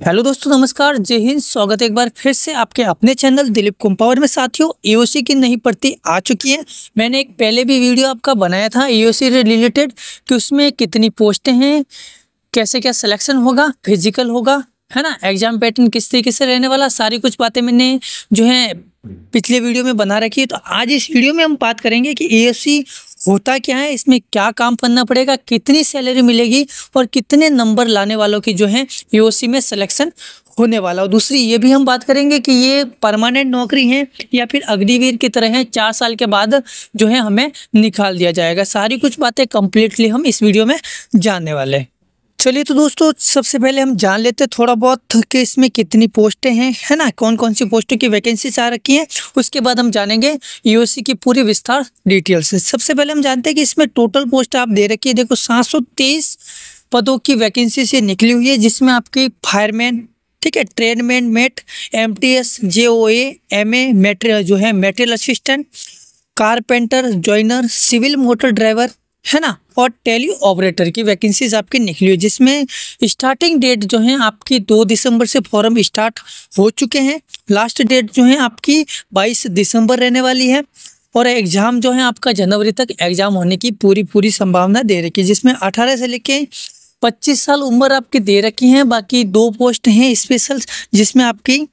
Hello दोस्तों, नमस्कार, जय हिंद। स्वागत है एक बार फिर से आपके अपने चैनल दिलीप कुंपावर में। साथियों, ईओसी की नई भर्ती आ चुकी है। मैंने एक पहले भी वीडियो आपका बनाया था ईओसी से रिलेटेड कि उसमें कितनी पोस्टें हैं, कैसे क्या सिलेक्शन होगा, फिजिकल होगा, है ना, एग्जाम पैटर्न किस तरीके से रहने वाला, सारी कुछ बातें मैंने जो है पिछले वीडियो में बना रखी है। तो आज इस वीडियो में हम बात करेंगे कि ईओसी होता क्या है, इसमें क्या काम करना पड़ेगा, कितनी सैलरी मिलेगी और कितने नंबर लाने वालों की जो है ईओसी में सिलेक्शन होने वाला। और दूसरी ये भी हम बात करेंगे कि ये परमानेंट नौकरी है या फिर अग्निवीर की तरह है, 4 साल के बाद जो है हमें निकाल दिया जाएगा। सारी कुछ बातें कंप्लीटली हम इस वीडियो में जानने वाले हैं। चलिए तो दोस्तों, सबसे पहले हम जान लेते हैं थोड़ा बहुत कि इसमें कितनी पोस्टें हैं, है ना, कौन कौन सी पोस्टों की वैकेंसीज आ रखी हैं। उसके बाद हम जानेंगे ईओसी की पूरी विस्तार डिटेल से। सबसे पहले हम जानते हैं कि इसमें टोटल पोस्ट आप दे रखी है। देखो, 723 पदों की वैकेंसी से निकली हुई है, जिसमें आपकी फायरमैन, ठीक है, tradesman, mate, MTS, JOA, MA, material जो है material assistant, carpenter, joiner, civil motor driver, है ना, और टेली ऑपरेटर की वैकेंसीज आपकी निकली हुई, जिसमें स्टार्टिंग डेट जो है आपकी 2 दिसंबर से फॉर्म स्टार्ट हो चुके हैं। लास्ट डेट जो है आपकी 22 दिसंबर रहने वाली है और एग्जाम जो है आपका जनवरी तक एग्जाम होने की पूरी संभावना दे रखी है, जिसमें 18 से लेके 25 साल उम्र आपकी दे रखी है। बाकी 2 पोस्ट हैं स्पेशल, जिसमें आपकी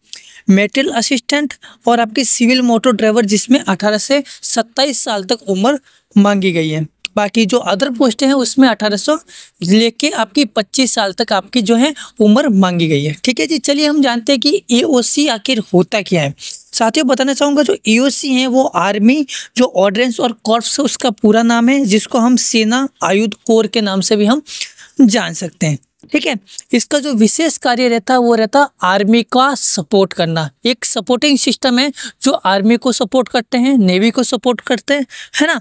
मेटल असिस्टेंट और आपकी सिविल मोटर ड्राइवर, जिसमें 18 से 27 साल तक उम्र मांगी गई है। बाकी जो अदर पोस्टें हैं उसमें 1800 लेके आपकी 25 साल तक आपकी जो है उम्र मांगी गई है। ठीक है जी, चलिए हम जानते हैं कि ईओसी आखिर होता क्या है। साथियों, बताना चाहूँगा, जो ईओसी है वो आर्मी जो ऑर्डिनेंस और कॉर्प्स उसका पूरा नाम है, जिसको हम सेना आयुध कोर के नाम से भी हम जान सकते हैं। ठीक है, इसका जो विशेष कार्य रहता है वो रहता आर्मी का सपोर्ट करना। एक सपोर्टिंग सिस्टम है जो आर्मी को सपोर्ट करते हैं, नेवी को सपोर्ट करते हैं, है ना,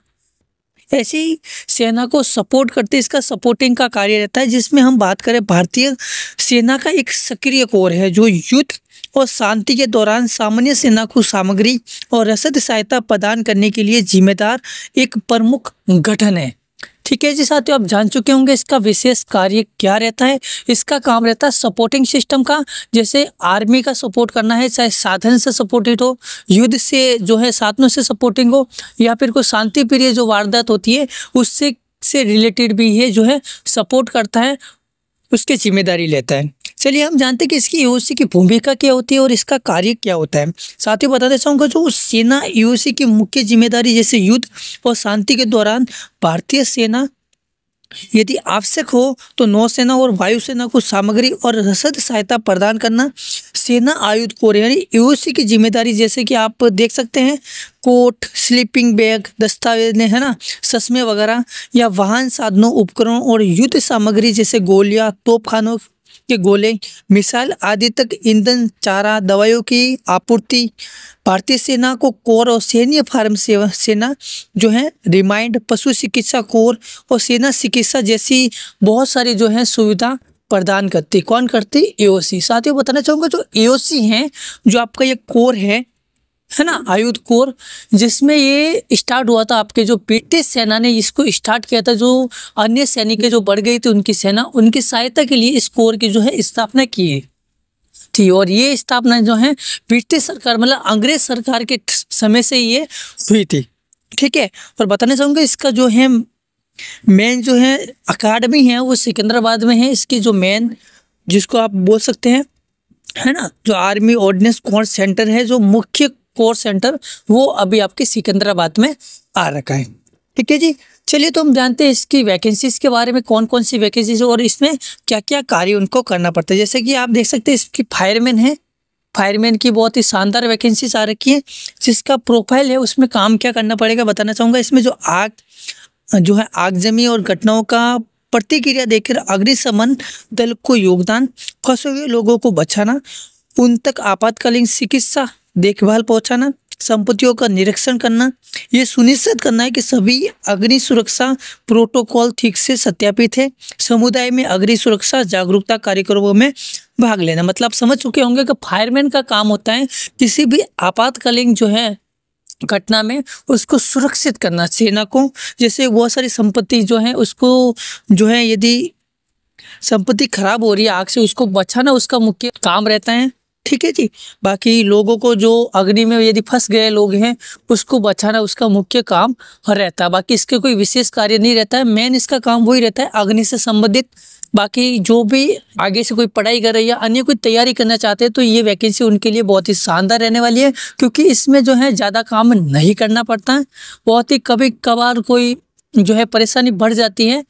ऐसी सेना को सपोर्ट करते इसका सपोर्टिंग का कार्य रहता है। जिसमें हम बात करें, भारतीय सेना का एक सक्रिय कोर है जो युद्ध और शांति के दौरान सामान्य सेना को सामग्री और रसद सहायता प्रदान करने के लिए जिम्मेदार एक प्रमुख गठन है। ठीक है जी साथियों, आप जान चुके होंगे इसका विशेष कार्य क्या रहता है। इसका काम रहता है सपोर्टिंग सिस्टम का, जैसे आर्मी का सपोर्ट करना है, चाहे साधन से सपोर्टेड हो, युद्ध से जो है साधनों से सपोर्टिंग हो, या फिर कोई शांति प्रिय जो वारदात होती है उससे रिलेटेड भी ये जो है सपोर्ट करता है, उसकी जिम्मेदारी लेता है। चलिए हम जानते हैं कि इसकी ईओसी की भूमिका क्या होती है और इसका कार्य क्या होता है। साथियों, बताते चाहूँगा, जो सेना ईओसी की मुख्य जिम्मेदारी जैसे युद्ध और शांति के दौरान भारतीय सेना यदि आवश्यक हो तो नौसेना और वायुसेना को सामग्री और रसद सहायता प्रदान करना। सेना आयुध कोर यानी ईओसी की जिम्मेदारी, जैसे कि आप देख सकते हैं, कोट, स्लीपिंग बैग, दस्तावेज, है ना, चश्मे वगैरह, या वाहन साधनों, उपकरणों और युद्ध सामग्री जैसे गोलियां, तोपखानों के गोले, मिसाइल आदि तक ईंधन, चारा, दवाइयों की आपूर्ति। भारतीय सेना को कोर और सैन्य फार्म सेना जो है रिमाइंड, पशु चिकित्सा कोर और सेना चिकित्सा जैसी बहुत सारी जो है सुविधा प्रदान करती। कौन करती? ईओसी। साथियों, बताना चाहूँगा, जो ईओसी है, जो आपका ये कोर है ना, आयुध कोर, जिसमें ये स्टार्ट हुआ था आपके जो ब्रिटिश सेना ने इसको स्टार्ट किया था। जो अन्य सैनिक जो बढ़ गई थी उनकी सेना, उनकी सहायता के लिए इस कोर की जो है स्थापना की थी। और ये स्थापना जो है ब्रिटिश सरकार, मतलब अंग्रेज सरकार के समय से ये हुई थी। ठीक है, और बताना चाहूँगा, इसका जो है मेन जो है अकादमी है वो सिकंदराबाद में है। इसकी जो मेन, जिसको आप बोल सकते हैं, है ना, जो आर्मी ऑर्डिनेंस कोर सेंटर है, जो मुख्य कोर सेंटर, वो अभी आपके सिकंदराबाद में आ रखा है। ठीक है जी, चलिए तो हम जानते हैं इसकी वैकेंसीज के बारे में, कौन कौन सी वैकेंसीज और इसमें क्या क्या कार्य उनको करना पड़ता है। जैसे कि आप देख सकते हैं, इसकी फायरमैन है, फायरमैन की बहुत ही शानदार वैकेंसीज आ रखी है। जिसका प्रोफाइल है उसमें काम क्या करना पड़ेगा बताना चाहूँगा। इसमें जो आगजनी और घटनाओं का प्रतिक्रिया देकर अग्निशमन दल को योगदान, फंसे हुए लोगों को बचाना, उन तक आपातकालीन चिकित्सा देखभाल पहुंचाना, संपत्तियों का निरीक्षण करना, ये सुनिश्चित करना है कि सभी अग्नि सुरक्षा प्रोटोकॉल ठीक से सत्यापित है, समुदाय में अग्नि सुरक्षा जागरूकता कार्यक्रमों में भाग लेना। मतलब आप समझ चुके होंगे कि फायरमैन का काम होता है किसी भी आपातकालीन जो है घटना में उसको सुरक्षित करना, सेना को, जैसे बहुत सारी संपत्ति जो है उसको जो है यदि संपत्ति खराब हो रही है आग से, उसको बचाना उसका मुख्य काम रहता है। ठीक है जी। बाकी लोगों को जो अग्नि में यदि फंस गए लोग हैं, उसको बचाना उसका मुख्य काम रहता है। बाकी इसके कोई विशेष कार्य नहीं रहता है, मेन इसका काम वही रहता है अग्नि से संबंधित। बाकी जो भी आगे से कोई पढ़ाई कर रही है या अन्य कोई तैयारी करना चाहते हैं तो ये वैकेंसी उनके लिए बहुत ही शानदार रहने वाली है, क्योंकि इसमें जो है ज़्यादा काम नहीं करना पड़ता है। बहुत ही कभी कभार कोई जो है परेशानी बढ़ जाती है,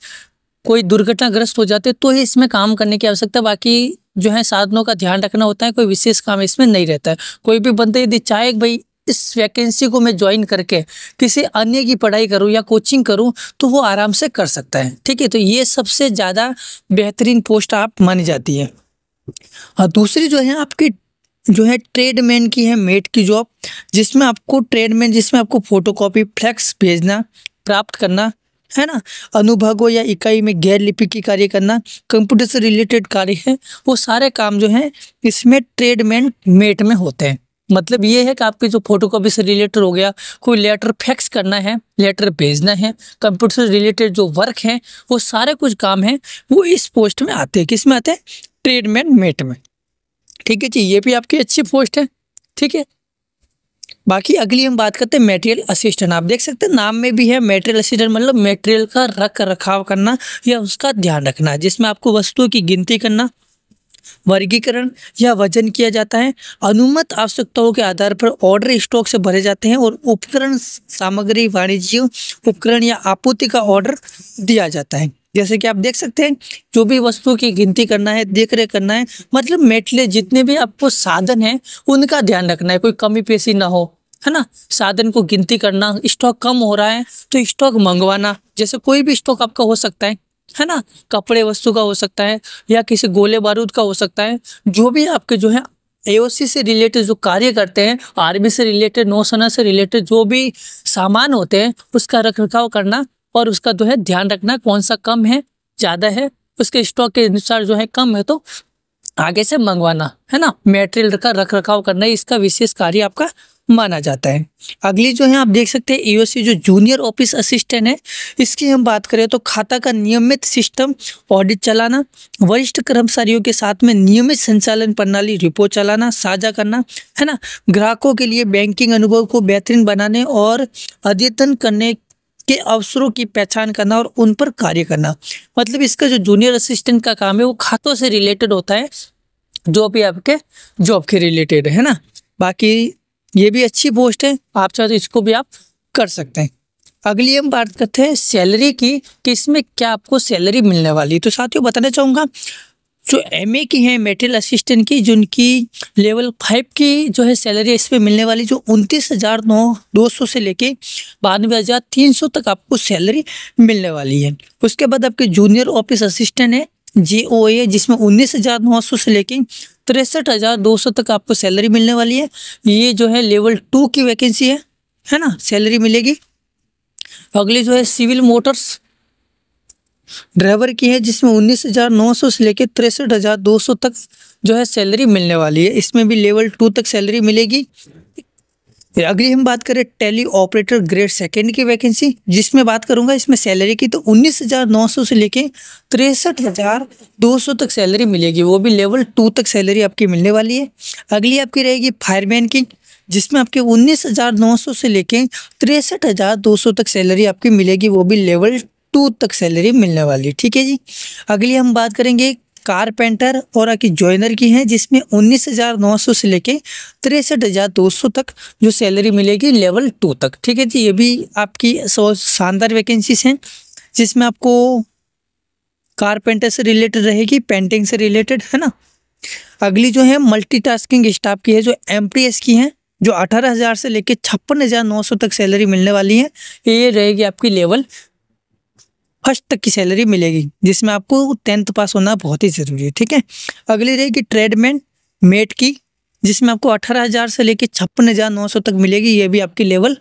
कोई दुर्घटनाग्रस्त हो जाते तो ही इसमें काम करने की आवश्यकता। बाकी जो है साधनों का ध्यान रखना होता है, कोई विशेष काम इसमें नहीं रहता है। कोई भी बंदा यदि चाहे भाई इस वैकेंसी को मैं ज्वाइन करके किसी अन्य की पढ़ाई करूं या कोचिंग करूं तो वो आराम से कर सकता है। ठीक है, तो ये सबसे ज़्यादा बेहतरीन पोस्ट आप मानी जाती है। और दूसरी जो है आपकी जो है ट्रेडमैन की है, मेट की जॉब, जिसमें आपको फोटोकॉपी फ्लैक्स भेजना प्राप्त करना है ना, अनुभागों या इकाई में गैर लिपिकी कार्य करना, कंप्यूटर से रिलेटेड कार्य है, वो सारे काम जो हैं इसमें ट्रेडमैन मेट में होते हैं। मतलब ये है कि आपके जो फोटोकॉपी से रिलेटेड हो गया, कोई लेटर फैक्स करना है, लेटर भेजना है, कंप्यूटर से रिलेटेड जो वर्क है वो सारे कुछ काम है वो इस पोस्ट में आते हैं। किस में आते हैं? ट्रेडमैन मेट में। ठीक है जी, ये भी आपकी अच्छी पोस्ट है। ठीक है, बाकी अगली हम बात करते हैं मटेरियल असिस्टेंट। आप देख सकते हैं नाम में भी है मटेरियल असिस्टेंट, मतलब मटेरियल का रख रखाव करना या उसका ध्यान रखना, जिसमें आपको वस्तुओं की गिनती करना, वर्गीकरण या वजन किया जाता है। अनुमत आवश्यकताओं के आधार पर ऑर्डर स्टॉक से भरे जाते हैं और उपकरण सामग्री वाणिज्य उपकरण या आपूर्ति का ऑर्डर दिया जाता है। जैसे कि आप देख सकते हैं जो भी वस्तुओं की गिनती करना है, देख रेख करना है, मतलब मेटले जितने भी आपको साधन है उनका ध्यान रखना है, कोई कमी पेशी ना हो, है ना। साधन को गिनती करना, स्टॉक कम हो रहा है तो स्टॉक मंगवाना, जैसे कोई भी स्टॉक आपका हो सकता है ना, कपड़े वस्तु का हो सकता है या किसी गोले बारूद का हो सकता है। जो भी आपके जो है एओसी से रिलेटेड जो कार्य करते हैं, आर्मी से रिलेटेड, नौसेना से रिलेटेड जो भी सामान होते हैं उसका रख रखाव करना और उसका जो है ध्यान रखना, कौन सा कम है ज़्यादा है, उसके स्टॉक के अनुसार जो है कम है तो आगे से मंगवाना, है ना। मटेरियल का रख रखाव करना इसका विशेष कार्य आपका माना जाता है। अगली जो है आप देख सकते हैं एओसी जो जूनियर ऑफिस असिस्टेंट है, इसकी हम बात करें तो खाता का नियमित सिस्टम ऑडिट चलाना, वरिष्ठ कर्मचारियों के साथ में नियमित संचालन प्रणाली रिपोर्ट चलाना, साझा करना, है ना। ग्राहकों के लिए बैंकिंग अनुभव को बेहतरीन बनाने और अद्यतन करने के अवसरों की पहचान करना और उन पर कार्य करना। मतलब इसका जो जूनियर असिस्टेंट का काम है वो खातों से रिलेटेड होता है, जो भी आपके जॉब के रिलेटेड है ना। बाकी ये भी अच्छी पोस्ट है, आप चाहे तो इसको भी आप कर सकते हैं। अगली हम बात करते हैं सैलरी की कि इसमें क्या आपको सैलरी मिलने वाली है। तो साथियों बताना चाहूँगा जो एमए की है मटेरियल असिस्टेंट की, जिनकी लेवल 5 की जो है सैलरी इसमें मिलने वाली, जो 29,200 से लेके 92,300 तक आपको सैलरी मिलने वाली है। उसके बाद आपके जूनियर ऑफिस असिस्टेंट है JOA, जिसमें 19,900 से लेके 63,200 तक आपको सैलरी मिलने वाली है। ये जो है लेवल 2 की वैकेंसी है ना, सैलरी मिलेगी। अगली जो है सिविल मोटर्स ड्राइवर की है, जिसमें 19,900 से लेके 63,200 तक जो है सैलरी मिलने वाली है। इसमें भी लेवल 2 तक सैलरी मिलेगी। अगली हम बात करें टेली ऑपरेटर ग्रेड 2 की वैकेंसी, जिसमें बात करूंगा इसमें सैलरी की तो 19,900 से लेके 63,200 तक सैलरी मिलेगी, वो भी लेवल 2 तक सैलरी आपकी मिलने वाली है। अगली आपकी रहेगी फायरमैन की, जिसमें आपके 19,900 से लेके 63,200 तक सैलरी आपकी मिलेगी, वो भी लेवल 2 तक सैलरी मिलने वाली है। ठीक है जी। अगली हम बात करेंगे कारपेंटर और आपकी जॉइनर की है, जिसमें 19,900 से लेके 63,200 तक जो सैलरी मिलेगी लेवल 2 तक। ठीक है जी, ये भी आपकी शानदार वैकेंसीज हैं, जिसमें आपको कारपेंटर से रिलेटेड रहेगी, पेंटिंग से रिलेटेड, है ना। अगली जो है मल्टीटास्किंग स्टाफ की है, जो एमटीएस की है, जो 18,000 से लेके 56,900 तक सैलरी मिलने वाली है। ये रहेगी आपकी लेवल 1 तक की सैलरी मिलेगी, जिसमें आपको 10th पास होना बहुत ही ज़रूरी है। ठीक है। अगली रहेगी ट्रेडमैन मेट की, जिसमें आपको 18,000 से लेके 56,900 तक मिलेगी, ये भी आपकी लेवल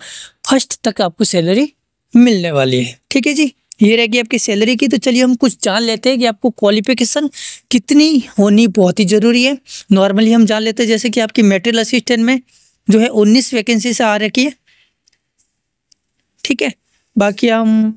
1 तक आपको सैलरी मिलने वाली है। ठीक है जी, ये रहेगी आपकी सैलरी की। तो चलिए हम कुछ जान लेते हैं कि आपको क्वालिफिकेशन कितनी होनी बहुत ही ज़रूरी है। नॉर्मली हम जान लेते हैं, जैसे कि आपकी मटेरियल असिस्टेंट में जो है 19 वैकेंसी से आ रखी है। ठीक है। बाकी हम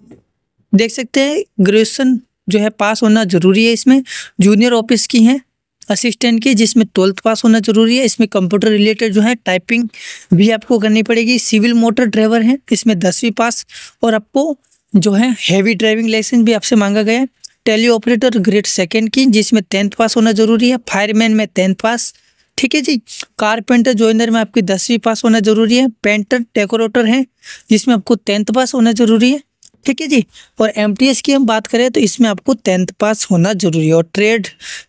देख सकते हैं ग्रेजुएशन जो है पास होना जरूरी है। इसमें जूनियर ऑफिस की है असिस्टेंट की, जिसमें 12th पास होना जरूरी है। इसमें कंप्यूटर रिलेटेड जो है टाइपिंग भी आपको करनी पड़ेगी। सिविल मोटर ड्राइवर है, इसमें 10वीं पास, और आपको जो है हैवी ड्राइविंग लाइसेंस भी आपसे मांगा गया है। टेली ऑपरेटर ग्रेड 2 की, जिसमें 10th पास होना जरूरी है। फायरमैन में 10th पास, ठीक है जी। कारपेंटर जॉइनर में आपकी 10वीं पास होना जरूरी है। पेंटर डेकोरेटर है, जिसमें आपको 10th पास होना जरूरी है, ठीक है जी। और एमटीएस की हम बात करें तो इसमें आपको 10th पास होना जरूरी है। और ट्रेड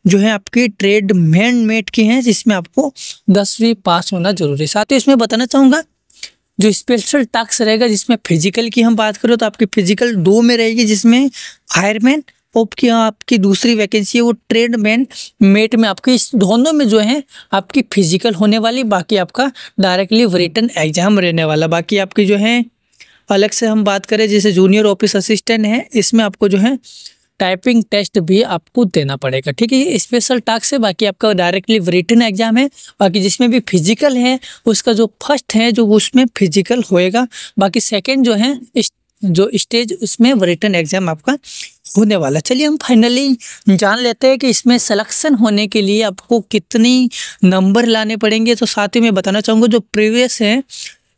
जो है आपकी ट्रेड मैन मेट की है, जिसमें आपको 10वीं पास होना जरूरी है। साथ ही इसमें बताना चाहूँगा जो स्पेशल टास्क रहेगा, जिसमें फिजिकल की हम बात करें तो आपकी फिजिकल 2 में रहेगी, जिसमें फायरमैन और आपकी दूसरी वैकेंसी है वो ट्रेड मैन मेट में। आपकी इस दोनों में जो है आपकी फिजिकल होने वाली, बाकी आपका डायरेक्टली रिटन एग्जाम रहने वाला। बाकी आपकी जो है अलग से हम बात करें जैसे जूनियर ऑफिस असिस्टेंट है, इसमें आपको जो है टाइपिंग टेस्ट भी आपको देना पड़ेगा, ठीक है। ये स्पेशल टास्क है, बाकी आपका डायरेक्टली रिटन एग्जाम है। बाकी जिसमें भी फिजिकल है उसका जो फर्स्ट है जो उसमें फिजिकल होएगा, बाकी सेकंड जो है जो स्टेज उसमें रिटन एग्जाम आपका होने वाला। चलिए हम फाइनली जान लेते हैं कि इसमें सिलेक्शन होने के लिए आपको कितनी नंबर लाने पड़ेंगे। तो साथ ही मैं बताना चाहूँगा जो प्रीवियस है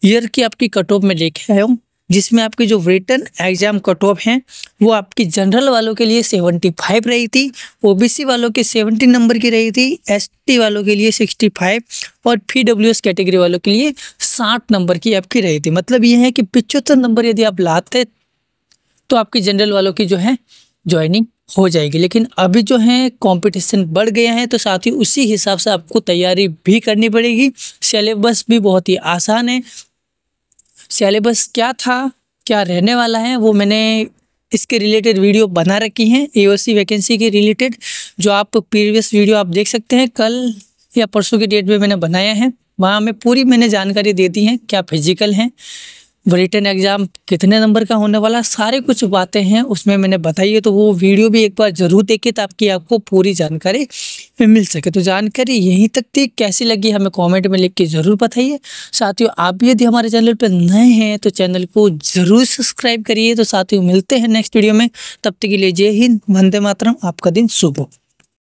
ईयर की आपकी कट ऑफ में लेके आया हूँ, जिसमें आपकी जो रिटन एग्जाम कट ऑफ है वो आपकी जनरल वालों के लिए 75 रही थी, ओबीसी वालों के 70 नंबर की रही थी, एसटी वालों के लिए 65 और पीडब्ल्यूएस कैटेगरी वालों के लिए 60 नंबर की आपकी रही थी। मतलब ये है कि 75 नंबर यदि आप लाते तो आपकी जनरल वालों की जो है ज्वाइनिंग हो जाएगी। लेकिन अभी जो है कंपटीशन बढ़ गया है, तो साथ ही उसी हिसाब से आपको तैयारी भी करनी पड़ेगी। सिलेबस भी बहुत ही आसान है। सिलेबस क्या था क्या रहने वाला है वो मैंने इसके रिलेटेड वीडियो बना रखी है, एओसी वैकेंसी के रिलेटेड, जो आप प्रीवियस वीडियो आप देख सकते हैं। कल या परसों की डेट में मैंने बनाया है, वहाँ में पूरी मैंने जानकारी दे दी है। क्या फिजिकल है, रिटन एग्जाम कितने नंबर का होने वाला, सारे कुछ बातें हैं उसमें मैंने बताई है। तो वो वीडियो भी एक बार जरूर देखिए ताकि आपको पूरी जानकारी मिल सके। तो जानकारी यहीं तक थी, कैसी लगी हमें कमेंट में लिख के ज़रूर बताइए। साथियों आप भी यदि हमारे चैनल पर नए हैं तो चैनल को ज़रूर सब्सक्राइब करिए। तो साथियों मिलते हैं नेक्स्ट वीडियो में, तब तक के लिए जय हिंद, वंदे मातरम, आपका दिन शुभ हो।